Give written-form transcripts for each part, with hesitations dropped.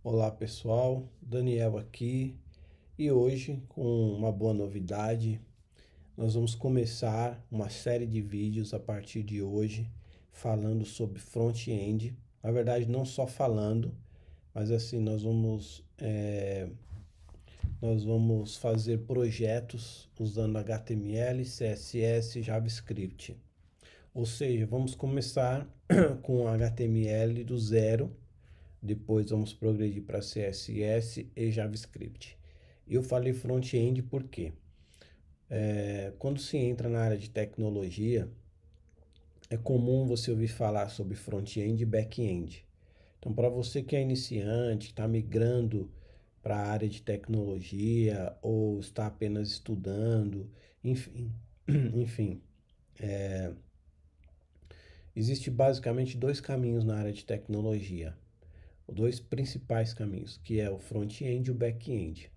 Olá pessoal, Daniel aqui e hoje com uma boa novidade. Nós vamos começar uma série de vídeos a partir de hoje falando sobre front-end. Na verdade, não só falando, mas assim nós vamos fazer projetos usando HTML, CSS, JavaScript. Ou seja, vamos começar com HTML do zero. Depois vamos progredir para CSS e JavaScript. Eu falei front-end porque quando se entra na área de tecnologia, é comum você ouvir falar sobre front-end e back-end. Então, para você que é iniciante, está migrando para a área de tecnologia ou está apenas estudando, enfim, enfim, existe basicamente dois caminhos na área de tecnologia. Dois principais caminhos, que é o front-end e o back-end.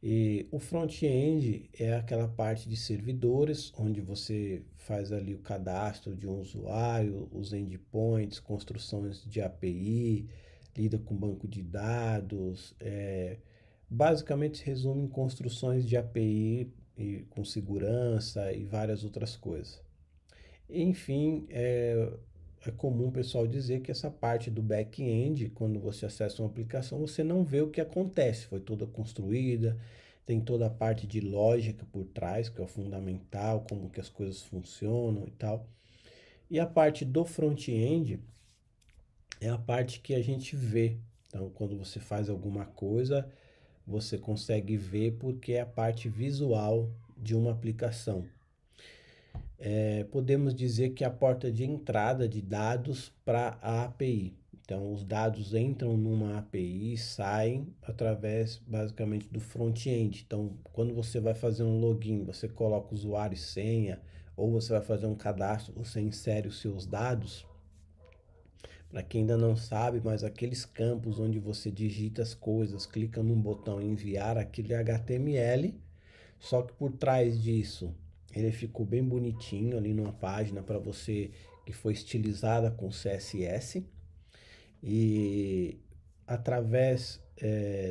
E o front-end é aquela parte de servidores, onde você faz ali o cadastro de um usuário, os endpoints, construções de API, lida com banco de dados, basicamente se resume em construções de API e com segurança e várias outras coisas. Enfim, é comum o pessoal dizer que essa parte do back-end, quando você acessa uma aplicação, você não vê o que acontece, foi toda construída, tem toda a parte de lógica por trás, que é o fundamental, como que as coisas funcionam e tal. E a parte do front-end é a parte que a gente vê. Então, quando você faz alguma coisa, você consegue ver porque é a parte visual de uma aplicação. Podemos dizer que é a porta de entrada de dados para a API. Então, os dados entram numa API e saem através, basicamente, do front-end. Então, quando você vai fazer um login, você coloca usuário e senha, ou você vai fazer um cadastro, você insere os seus dados. Para quem ainda não sabe, mas aqueles campos onde você digita as coisas, clica num botão enviar, aquilo é HTML, só que por trás disso, ele ficou bem bonitinho ali numa página para você que foi estilizada com CSS e através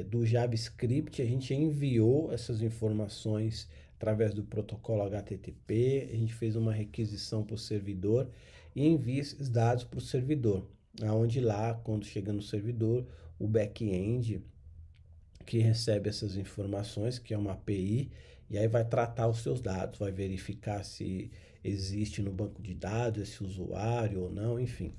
do JavaScript a gente enviou essas informações através do protocolo HTTP, a gente fez uma requisição para o servidor e envia esses dados para o servidor, aonde lá, quando chega no servidor, o back-end que recebe essas informações, que é uma API, e aí vai tratar os seus dados, vai verificar se existe no banco de dados esse usuário ou não, enfim.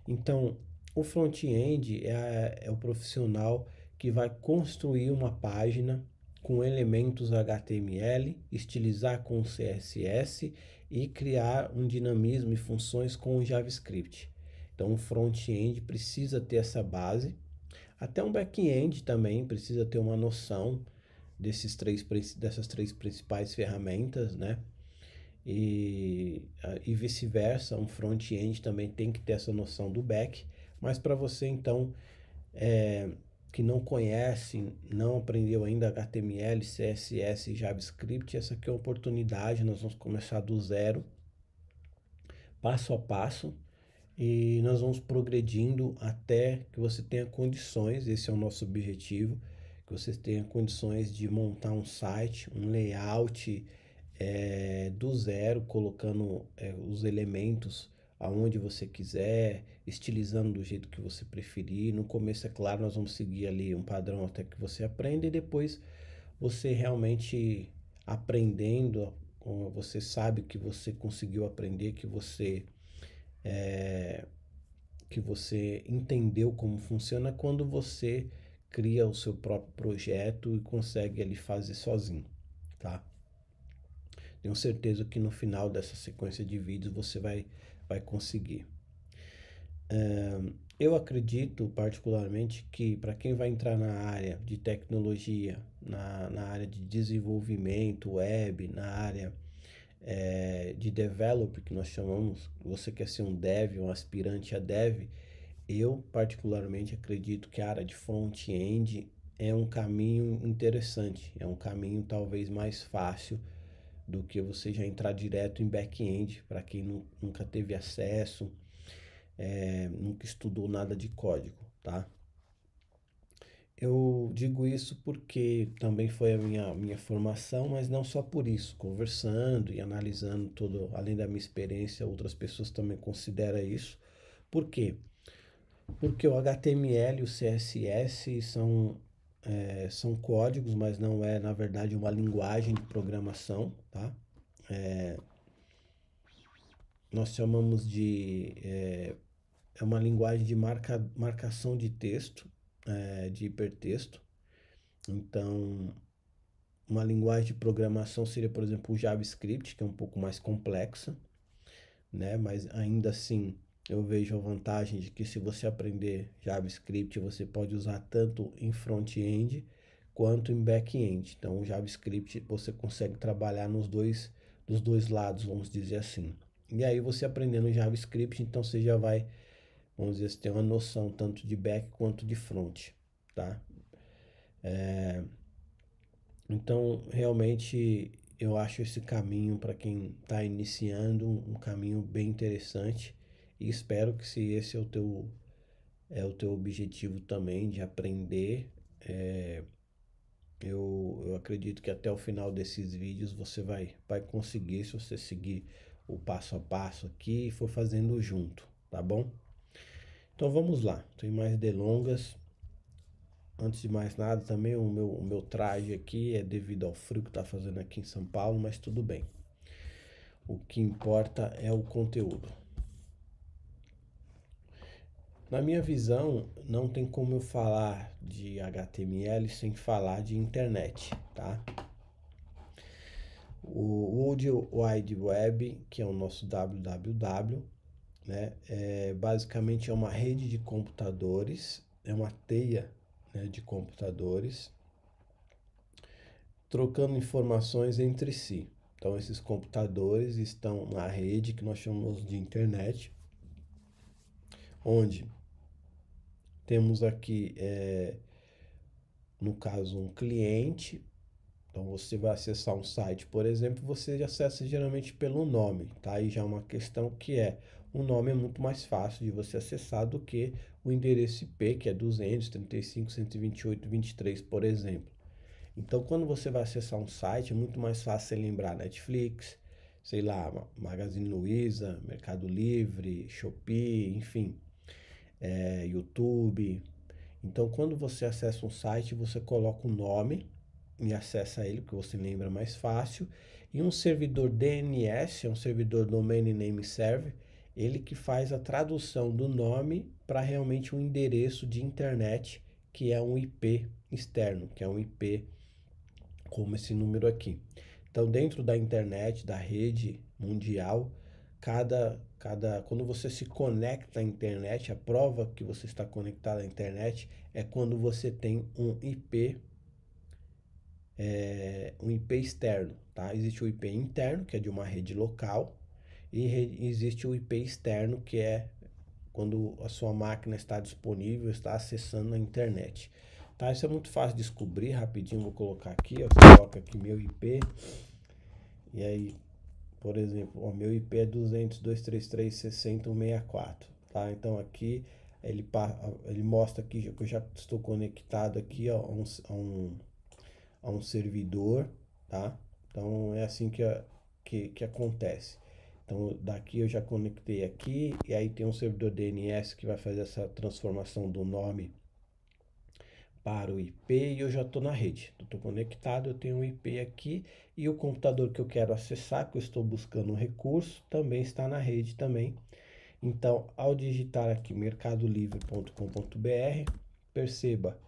Então, o front-end é o profissional que vai construir uma página com elementos HTML, estilizar com CSS e criar um dinamismo e funções com o JavaScript. Então, o front-end precisa ter essa base. Até um back-end também precisa ter uma noção dessas três principais ferramentas, né? E vice-versa, um front-end também tem que ter essa noção do back, mas para você então que não conhece, não aprendeu ainda HTML, CSS e JavaScript, essa aqui é a oportunidade, nós vamos começar do zero, passo a passo, e nós vamos progredindo até que você tenha condições, esse é o nosso objetivo, que você tenha condições de montar um site, um layout do zero, colocando os elementos aonde você quiser, estilizando do jeito que você preferir. No começo, é claro, nós vamos seguir ali um padrão até que você aprenda e depois você realmente aprendendo, você sabe que você conseguiu aprender, que você entendeu como funciona quando você cria o seu próprio projeto e consegue ali fazer sozinho, tá? Tenho certeza que no final dessa sequência de vídeos você vai conseguir. Eu acredito particularmente que para quem vai entrar na área de tecnologia, na área de desenvolvimento web, na área de developer, que nós chamamos, você quer ser um dev, um aspirante a dev, eu particularmente acredito que a área de front-end é um caminho interessante, é um caminho talvez mais fácil do que você já entrar direto em back-end, para quem nunca teve acesso, nunca estudou nada de código, tá? Eu digo isso porque também foi a minha formação, mas não só por isso. Conversando e analisando tudo, além da minha experiência, outras pessoas também consideram isso. Por quê? Porque o HTML e o CSS são códigos, mas não é, na verdade, uma linguagem de programação, tá? Nós chamamos é uma linguagem de marcação de texto, de hipertexto. Então, uma linguagem de programação seria, por exemplo, o JavaScript, que é um pouco mais complexa, né? Mas ainda assim, eu vejo a vantagem de que se você aprender JavaScript, você pode usar tanto em front-end quanto em back-end. Então, o JavaScript você consegue trabalhar dos dois lados, vamos dizer assim. E aí, você aprendendo JavaScript, então você já vai, vamos dizer, você tem uma noção tanto de back quanto de front, tá? Então, realmente, eu acho esse caminho para quem está iniciando um caminho bem interessante e espero que se esse é o teu objetivo também de aprender, eu acredito que até o final desses vídeos você vai conseguir se você seguir o passo a passo aqui e for fazendo junto, tá bom? Então vamos lá, sem mais delongas. Antes de mais nada, também o meu traje aqui é devido ao frio que está fazendo aqui em São Paulo, mas tudo bem. O que importa é o conteúdo. Na minha visão, não tem como eu falar de HTML sem falar de internet, tá? O World Wide Web, que é o nosso www, né, basicamente é uma rede de computadores, é uma teia, né, de computadores trocando informações entre si. Então, esses computadores estão na rede que nós chamamos de internet, onde temos aqui, no caso, um cliente. Então, você vai acessar um site, por exemplo, você acessa geralmente pelo nome, tá? Aí já é uma questão que o nome é muito mais fácil de você acessar do que o endereço IP, que é 235.128.23, por exemplo. Então, quando você vai acessar um site, é muito mais fácil você lembrar Netflix, sei lá, Magazine Luiza, Mercado Livre, Shopee, enfim, YouTube. Então, quando você acessa um site, você coloca o nome e acessa ele, porque você lembra mais fácil. E um servidor DNS, é um servidor Domain Name Server, ele que faz a tradução do nome para realmente um endereço de internet, que é um IP externo, que é um IP como esse número aqui. Então, dentro da internet, da rede mundial, quando você se conecta à internet, a prova que você está conectado à internet é quando você tem um IP externo, tá? Existe o IP interno, que é de uma rede local, e existe o IP externo, que é quando a sua máquina está disponível, está acessando a internet. Tá, isso é muito fácil de descobrir, rapidinho vou colocar aqui, ó, você coloca aqui meu IP, e aí, por exemplo, o meu IP é 200.233.60.164, tá? Então aqui ele mostra aqui que eu já estou conectado aqui, ó, a um servidor, tá? Então é assim que acontece. Então daqui eu já conectei aqui e aí tem um servidor DNS que vai fazer essa transformação do nome para o IP e eu já estou na rede. Estou conectado, eu tenho um IP aqui e o computador que eu quero acessar, que eu estou buscando um recurso, também está na rede também. Então, ao digitar aqui mercadolivre.com.br, perceba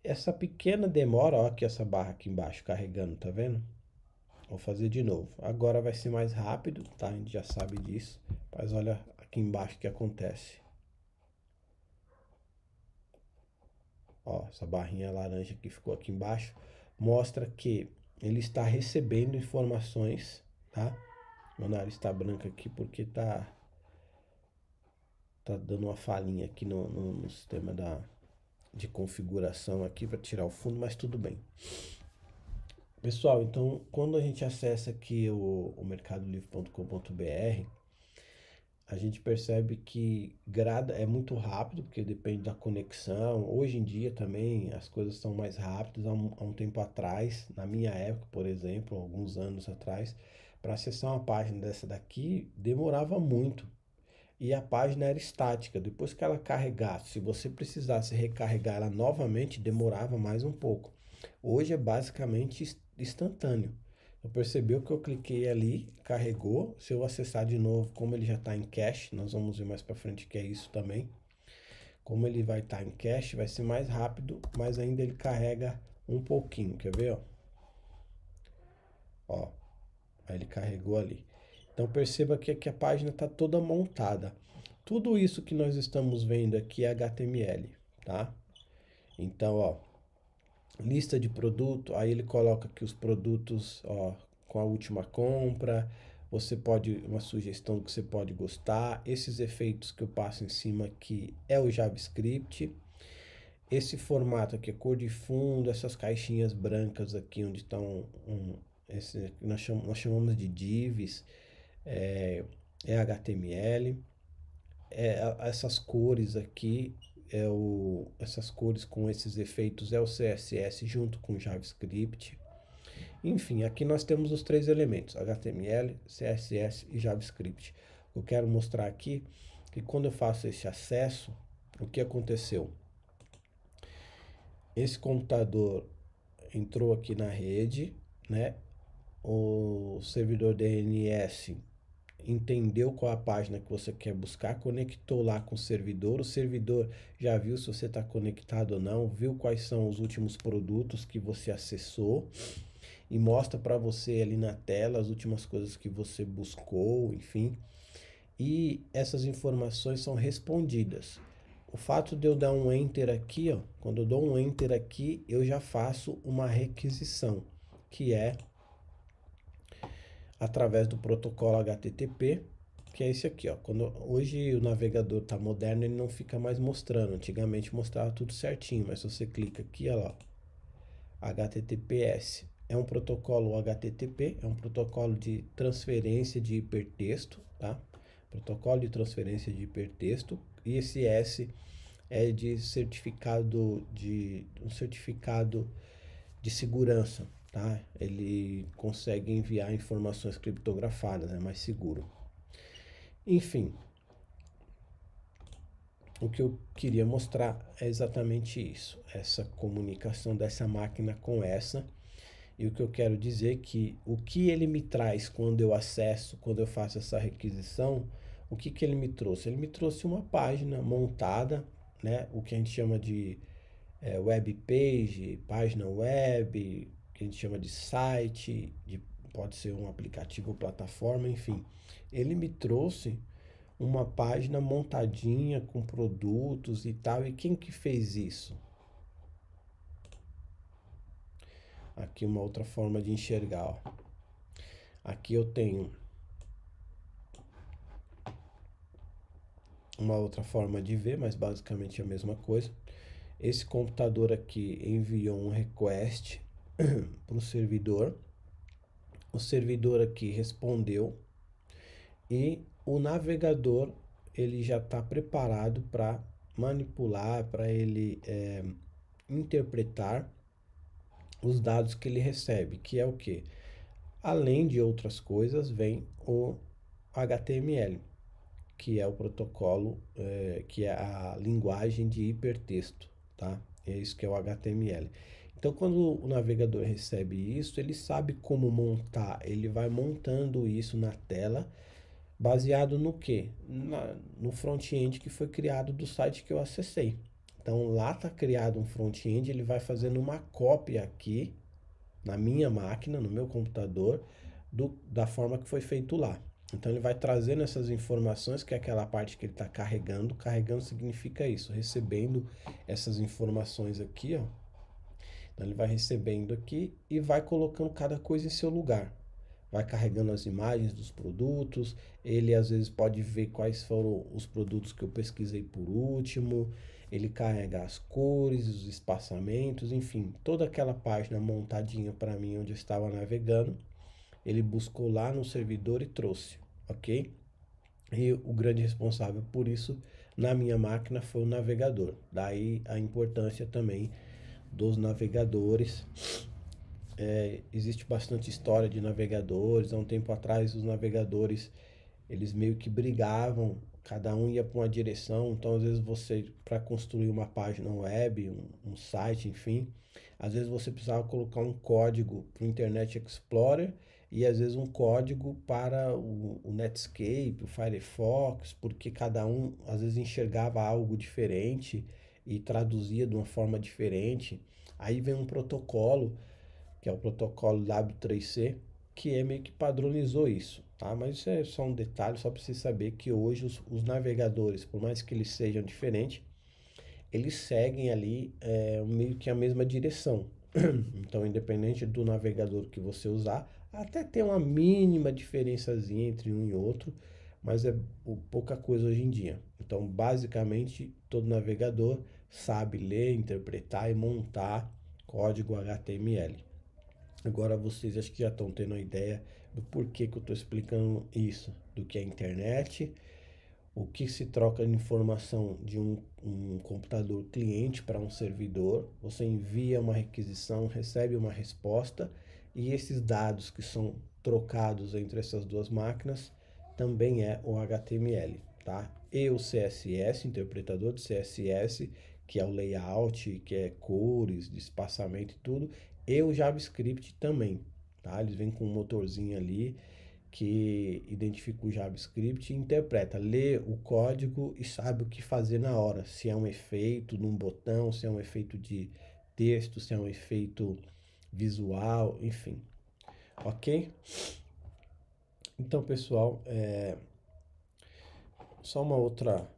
essa pequena demora, ó, aqui essa barra aqui embaixo carregando, tá vendo? Vou fazer de novo. Agora vai ser mais rápido, tá? A gente já sabe disso. Mas olha aqui embaixo o que acontece. Ó, essa barrinha laranja que ficou aqui embaixo mostra que ele está recebendo informações, tá? Meu nariz está branco aqui porque tá dando uma falhinha aqui no sistema de configuração aqui para tirar o fundo, mas tudo bem. Pessoal, então quando a gente acessa aqui o mercadolivre.com.br, a gente percebe que grada é muito rápido, porque depende da conexão. Hoje em dia também as coisas são mais rápidas. Há um tempo atrás, na minha época, por exemplo, alguns anos atrás, para acessar uma página dessa daqui, demorava muito. E a página era estática. Depois que ela carregasse, se você precisasse recarregar ela novamente, demorava mais um pouco. Hoje é basicamente instantâneo. Eu percebeu que eu cliquei ali, carregou. Se eu acessar de novo, como ele já está em cache, nós vamos ver mais para frente que é isso também. Como ele vai estar em cache, vai ser mais rápido, mas ainda ele carrega um pouquinho. Quer ver? Ó, aí ele carregou ali. Então perceba que aqui a página está toda montada. Tudo isso que nós estamos vendo aqui é HTML, tá? Então, ó, lista de produto, aí ele coloca aqui os produtos, ó, com a última compra. Você pode, uma sugestão que você pode gostar. Esses efeitos que eu passo em cima aqui é o JavaScript. Esse formato aqui, cor de fundo, essas caixinhas brancas aqui onde estão nós chamamos de divs, é HTML. Essas cores aqui, essas cores com esses efeitos é o CSS junto com o JavaScript. Enfim, aqui nós temos os três elementos, HTML, CSS e JavaScript. Eu quero mostrar aqui que quando eu faço esse acesso, o que aconteceu? Esse computador entrou aqui na rede, né? O servidor DNS entendeu qual a página que você quer buscar, conectou lá com o servidor já viu se você está conectado ou não, viu quais são os últimos produtos que você acessou e mostra para você ali na tela as últimas coisas que você buscou, enfim. E essas informações são respondidas. O fato de eu dar um enter aqui, ó, quando eu dou um enter aqui, eu já faço uma requisição, que é através do protocolo HTTP, que é esse aqui, ó. Hoje o navegador está moderno, ele não fica mais mostrando. Antigamente mostrava tudo certinho, mas se você clica aqui, ó lá, HTTPS. É um protocolo HTTP, é um protocolo de transferência de hipertexto, tá? Protocolo de transferência de hipertexto. E esse S é de um certificado de segurança, tá? Ele consegue enviar informações criptografadas, é mais seguro. Enfim, o que eu queria mostrar é exatamente isso, essa comunicação dessa máquina com essa. E o que eu quero dizer é que o que ele me traz quando eu acesso, quando eu faço essa requisição, o que ele me trouxe? Ele me trouxe uma página montada, né? O que a gente chama de web page, página web, que a gente chama de site, pode ser um aplicativo ou plataforma, enfim. Ele me trouxe uma página montadinha com produtos e tal. E quem que fez isso? Aqui uma outra forma de enxergar, ó. Aqui eu tenho uma outra forma de ver, mas basicamente é a mesma coisa. Esse computador aqui enviou um request para o servidor aqui respondeu e o navegador ele já está preparado para manipular, para ele interpretar os dados que ele recebe, que é o que? Além de outras coisas, vem o HTML, que é o protocolo, que é a linguagem de hipertexto, tá? É isso que é o HTML. Então, quando o navegador recebe isso, ele sabe como montar, ele vai montando isso na tela, baseado no quê? No front-end que foi criado do site que eu acessei. Então, lá está criado um front-end, ele vai fazendo uma cópia aqui, na minha máquina, no meu computador, da forma que foi feito lá. Então ele vai trazendo essas informações, que é aquela parte que ele está carregando. Carregando significa isso, recebendo essas informações aqui, ó. Então ele vai recebendo aqui e vai colocando cada coisa em seu lugar. Vai carregando as imagens dos produtos, ele às vezes pode ver quais foram os produtos que eu pesquisei por último, ele carrega as cores, os espaçamentos, enfim, toda aquela página montadinha para mim onde eu estava navegando, ele buscou lá no servidor e trouxe, ok? E o grande responsável por isso na minha máquina foi o navegador. Daí a importância também dos navegadores. Existe bastante história de navegadores. Há um tempo atrás, os navegadores eles meio que brigavam, cada um ia para uma direção. Então, às vezes, você, para construir uma página web, um site, enfim, às vezes você precisava colocar um código para o Internet Explorer e às vezes um código para o Netscape, o Firefox, porque cada um às vezes enxergava algo diferente e traduzia de uma forma diferente. Aí vem um protocolo que é o protocolo W3C, que é meio que padronizou isso, tá? Mas isso é só um detalhe, só para você saber que hoje os navegadores, por mais que eles sejam diferentes, eles seguem ali meio que a mesma direção. Então, independente do navegador que você usar, até tem uma mínima diferençazinha entre um e outro, mas é pouca coisa hoje em dia. Então, basicamente, todo navegador sabe ler, interpretar e montar código HTML. Agora vocês acho que já estão tendo a ideia do porquê que eu estou explicando isso, do que é a internet, o que se troca de informação de um computador cliente para um servidor. Você envia uma requisição, recebe uma resposta e esses dados que são trocados entre essas duas máquinas também é o HTML, tá? E o CSS, interpretador de CSS, que é o layout, que é cores, de espaçamento e tudo, e o JavaScript também, tá? Eles vêm com um motorzinho ali que identifica o JavaScript e interpreta, lê o código e sabe o que fazer na hora. Se é um efeito num botão, se é um efeito de texto, se é um efeito visual, enfim. Ok? Então, pessoal, só uma outra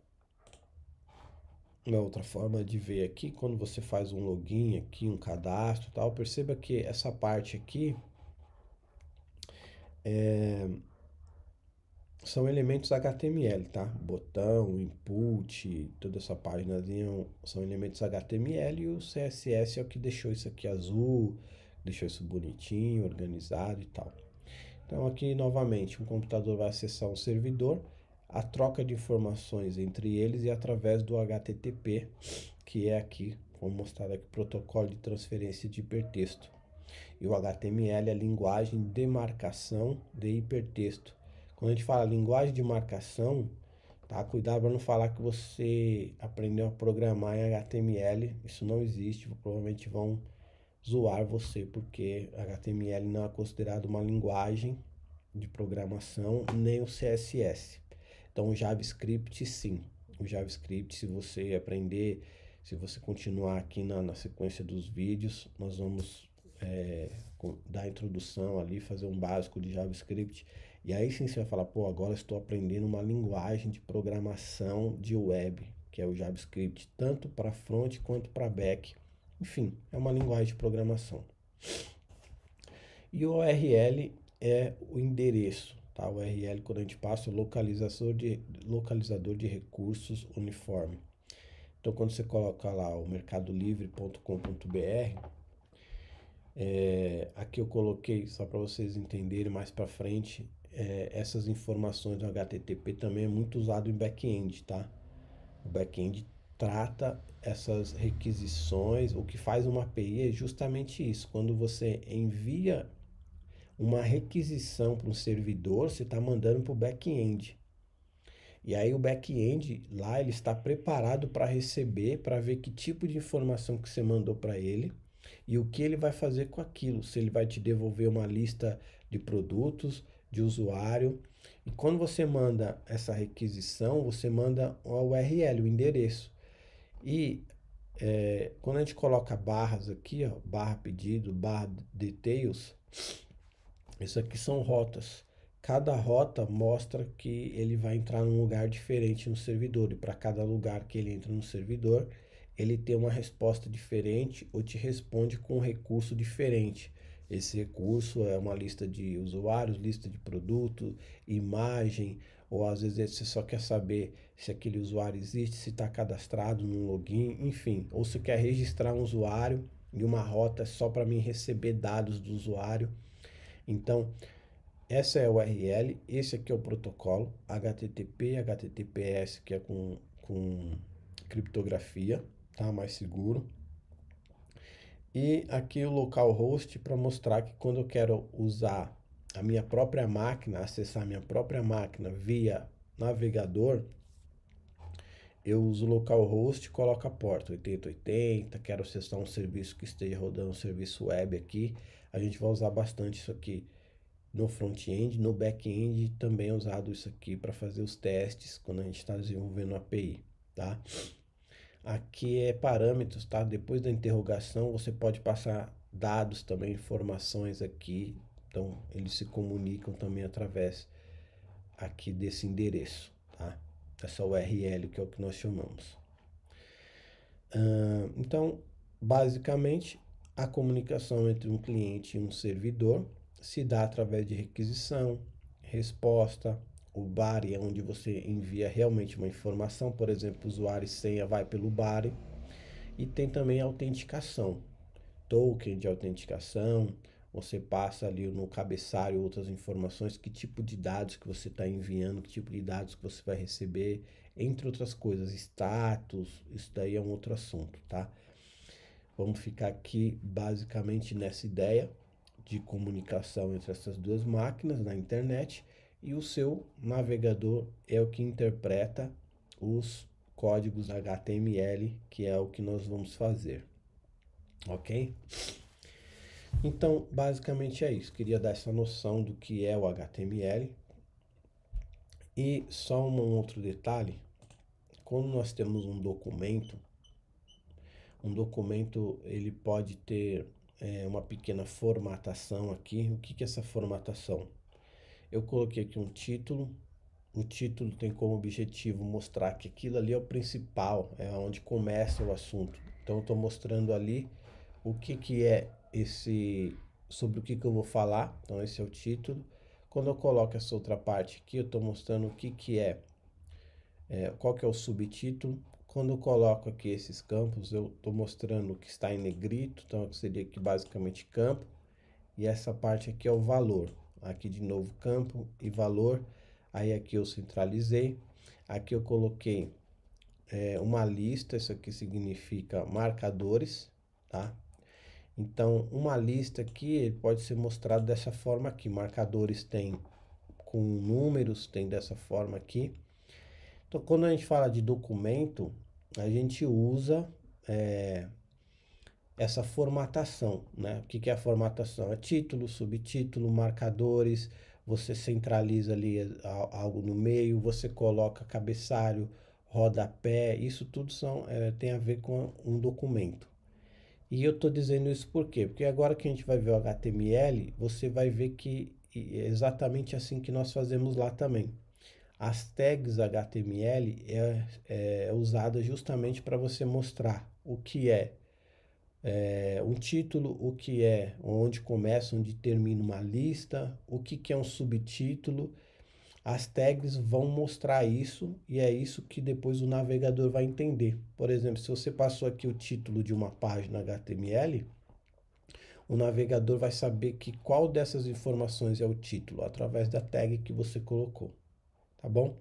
forma de ver aqui, quando você faz um login aqui, um cadastro e tal, perceba que essa parte aqui são elementos HTML, tá? Botão, input, toda essa páginazinha são elementos HTML e o CSS é o que deixou isso aqui azul, deixou isso bonitinho, organizado e tal. Então aqui novamente um computador vai acessar um servidor, a troca de informações entre eles e através do HTTP, que é aqui, vou mostrar aqui, protocolo de transferência de hipertexto. E o HTML é a linguagem de marcação de hipertexto. Quando a gente fala linguagem de marcação, tá? Cuidado para não falar que você aprendeu a programar em HTML. Isso não existe. Provavelmente vão zoar você, porque HTML não é considerado uma linguagem de programação, nem o CSS. Então, o JavaScript, sim. O JavaScript, se você aprender, se você continuar aqui na sequência dos vídeos, nós vamos dar a introdução ali, fazer um básico de JavaScript. E aí sim você vai falar, pô, agora estou aprendendo uma linguagem de programação de web, que é o JavaScript, tanto para front quanto para back. Enfim, é uma linguagem de programação. E o URL é o endereço, tá? O URL, quando a gente passa, o localizador de recursos uniforme. Então, quando você coloca lá o mercadolivre.com.br, aqui eu coloquei, só para vocês entenderem mais para frente, essas informações do HTTP também é muito usado em back-end, tá? O back-end trata essas requisições, o que faz uma API é justamente isso. Quando você envia uma requisição para um servidor, você está mandando para o back-end. E aí o back-end lá ele está preparado para receber, para ver que tipo de informação que você mandou para ele e o que ele vai fazer com aquilo. Se ele vai te devolver uma lista de produtos, de usuário. E quando você manda essa requisição, você manda o URL, o endereço. E quando a gente coloca barras aqui, ó, barra pedido, barra details, isso aqui são rotas. Cada rota mostra que ele vai entrar num lugar diferente no servidor. E para cada lugar que ele entra no servidor, ele tem uma resposta diferente ou te responde com um recurso diferente. Esse recurso é uma lista de usuários, lista de produto, imagem, ou às vezes você só quer saber se aquele usuário existe, se está cadastrado no login, enfim. Ou você quer registrar um usuário e uma rota só para mim receber dados do usuário. Então, essa é a URL, esse aqui é o protocolo, HTTP, HTTPS, que é com criptografia, tá? Mais seguro. E aqui o localhost para mostrar que quando eu quero usar a minha própria máquina, acessar a minha própria máquina via navegador, eu uso o localhost, coloco a porta 8080, quero acessar um serviço que esteja rodando um serviço web aqui, a gente vai usar bastante isso aqui no front-end, no back-end também é usado isso aqui para fazer os testes quando a gente está desenvolvendo a API, tá? Aqui é parâmetros, tá? Depois da interrogação você pode passar dados também, informações aqui, então eles se comunicam também através aqui desse endereço, tá? Essa URL que é o que nós chamamos. Então, basicamente, a comunicação entre um cliente e um servidor se dá através de requisição, resposta, o body é onde você envia realmente uma informação, por exemplo, usuário e senha vai pelo body, e tem também a autenticação, token de autenticação, você passa ali no cabeçalho outras informações, que tipo de dados que você está enviando, que tipo de dados que você vai receber, entre outras coisas, status, isso daí é um outro assunto, tá? Vamos ficar aqui basicamente nessa ideia de comunicação entre essas duas máquinas na internet, e o seu navegador é o que interpreta os códigos HTML, que é o que nós vamos fazer, ok? Então, basicamente é isso. Queria dar essa noção do que é o HTML. E só um outro detalhe, quando nós temos um documento ele pode ter uma pequena formatação aqui. O que é essa formatação? Eu coloquei aqui um título. O título tem como objetivo mostrar que aquilo ali é o principal, é onde começa o assunto. Então eu estou mostrando ali o que é sobre o que eu vou falar. Então esse é o título. Quando eu coloco essa outra parte aqui, eu estou mostrando o que é, qual que é o subtítulo. Quando eu coloco aqui esses campos, eu estou mostrando o que está em negrito, então seria aqui basicamente campo. E essa parte aqui é o valor. Aqui de novo campo e valor. Aí aqui eu centralizei. Aqui eu coloquei uma lista, isso aqui significa marcadores, tá? Então, uma lista aqui pode ser mostrada dessa forma aqui. Marcadores tem com números, tem dessa forma aqui. Então, quando a gente fala de documento, a gente usa essa formatação, né? O que é a formatação? É título, subtítulo, marcadores, você centraliza ali algo no meio, você coloca cabeçalho, rodapé, isso tudo tem a ver com um documento. E eu estou dizendo isso por quê? Porque agora que a gente vai ver o HTML, você vai ver que é exatamente assim que nós fazemos lá também. As tags HTML é usada justamente para você mostrar o que é um título, o que é onde começa, onde termina uma lista, o que é um subtítulo. As tags vão mostrar isso e é isso que depois o navegador vai entender. Por exemplo, se você passou aqui o título de uma página HTML, o navegador vai saber que qual dessas informações é o título através da tag que você colocou, tá bom?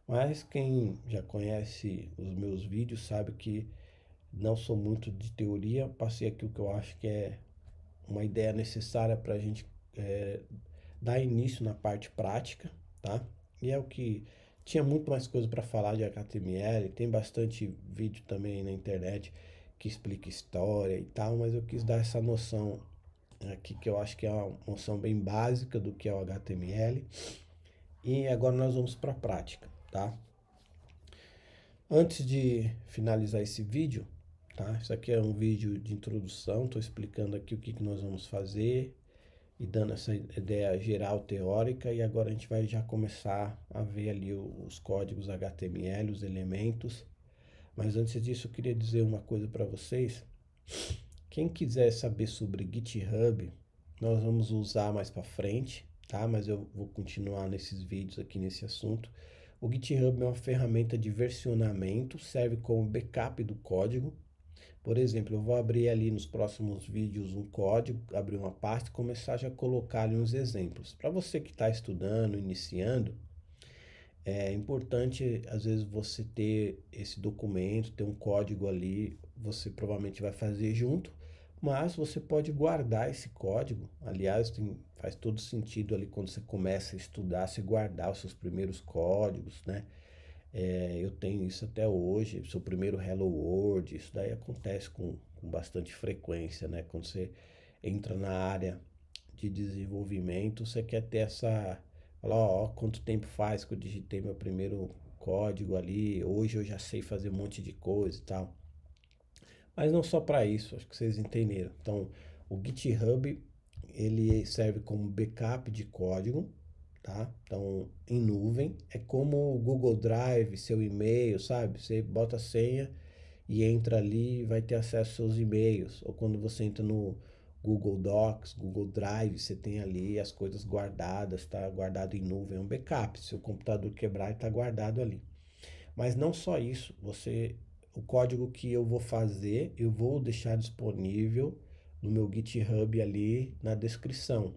Mas quem já conhece os meus vídeos sabe que não sou muito de teoria, passei aqui o que eu acho que é uma ideia necessária para a gente dar início na parte prática, tá? E é o que tinha muito mais coisa para falar de HTML, tem bastante vídeo também na internet que explica história e tal, mas eu quis dar essa noção aqui que eu acho que é uma noção bem básica do que é o HTML. E agora nós vamos para a prática, tá? Antes de finalizar esse vídeo, tá? Isso aqui é um vídeo de introdução, estou explicando aqui o que nós vamos fazer e dando essa ideia geral teórica, e agora a gente vai já começar a ver ali os códigos HTML, os elementos. Mas antes disso eu queria dizer uma coisa para vocês. Quem quiser saber sobre GitHub, nós vamos usar mais para frente, tá? Mas eu vou continuar nesses vídeos aqui nesse assunto. O GitHub é uma ferramenta de versionamento, serve como backup do código. Por exemplo, eu vou abrir ali nos próximos vídeos um código, abrir uma pasta e começar já a colocar ali uns exemplos. Para você que está estudando, iniciando, é importante às vezes você ter esse documento, ter um código ali, você provavelmente vai fazer junto, mas você pode guardar esse código. Aliás, faz todo sentido ali quando você começa a estudar, você guardar os seus primeiros códigos, né? Eu tenho isso até hoje, seu primeiro Hello World, isso daí acontece com bastante frequência, né? Quando você entra na área de desenvolvimento, você quer ter essa. Falar, ó, quanto tempo faz que eu digitei meu primeiro código ali, hoje eu já sei fazer um monte de coisa e tal. Mas não só para isso, acho que vocês entenderam. Então, o GitHub, ele serve como backup de código, tá? Então, em nuvem, é como o Google Drive, seu e-mail, sabe? Você bota a senha e entra ali e vai ter acesso aos seus e-mails. Ou quando você entra no Google Docs, Google Drive, você tem ali as coisas guardadas, tá guardado em nuvem, é um backup. Se o computador quebrar, está guardado ali. Mas não só isso, o código que eu vou fazer, eu vou deixar disponível no meu GitHub ali na descrição.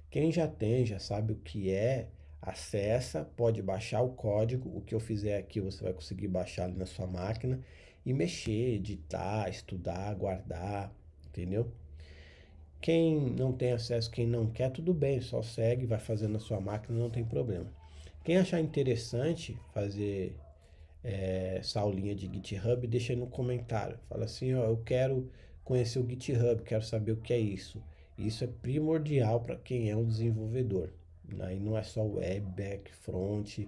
Quem já tem, já sabe o que é, acessa, pode baixar o código. O que eu fizer aqui, você vai conseguir baixar ali na sua máquina e mexer, editar, estudar, guardar, entendeu? Quem não tem acesso, quem não quer, tudo bem, só segue, vai fazendo na sua máquina, não tem problema. Quem achar interessante fazer essa aulinha de GitHub, deixa aí no comentário. Fala assim, ó, eu quero conhecer o GitHub, quero saber o que é isso. Isso é primordial para quem é um desenvolvedor. Aí não é só web, back, front.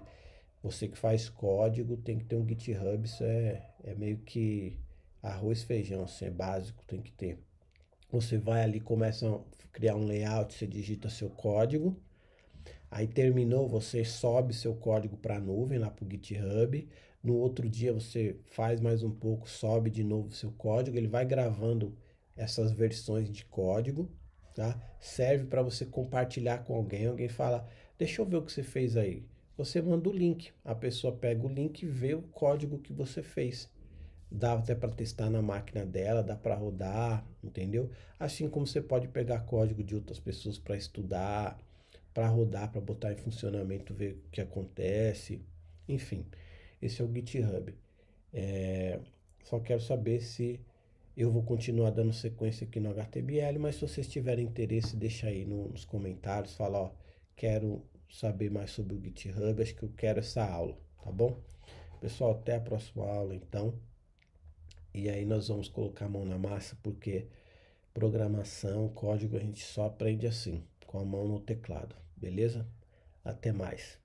Você que faz código tem que ter um GitHub, isso é meio que arroz e feijão, assim, é básico, tem que ter. Você vai ali, começa a criar um layout, você digita seu código. Aí terminou, você sobe seu código para a nuvem, lá para o GitHub. No outro dia você faz mais um pouco, sobe de novo seu código. Ele vai gravando essas versões de código, tá? Serve para você compartilhar com alguém. Alguém fala, deixa eu ver o que você fez aí. Você manda o link. A pessoa pega o link e vê o código que você fez. Dá até para testar na máquina dela, dá para rodar, entendeu? Assim como você pode pegar código de outras pessoas para estudar, para rodar, para botar em funcionamento, ver o que acontece. Enfim, esse é o GitHub. É, Só quero saber se eu vou continuar dando sequência aqui no HTML, mas se vocês tiverem interesse, deixa aí nos comentários, fala, ó, quero saber mais sobre o GitHub, acho que eu quero essa aula, tá bom? Pessoal, até a próxima aula, então. E aí nós vamos colocar a mão na massa, porque programação, código, a gente só aprende assim, com a mão no teclado, beleza? Até mais.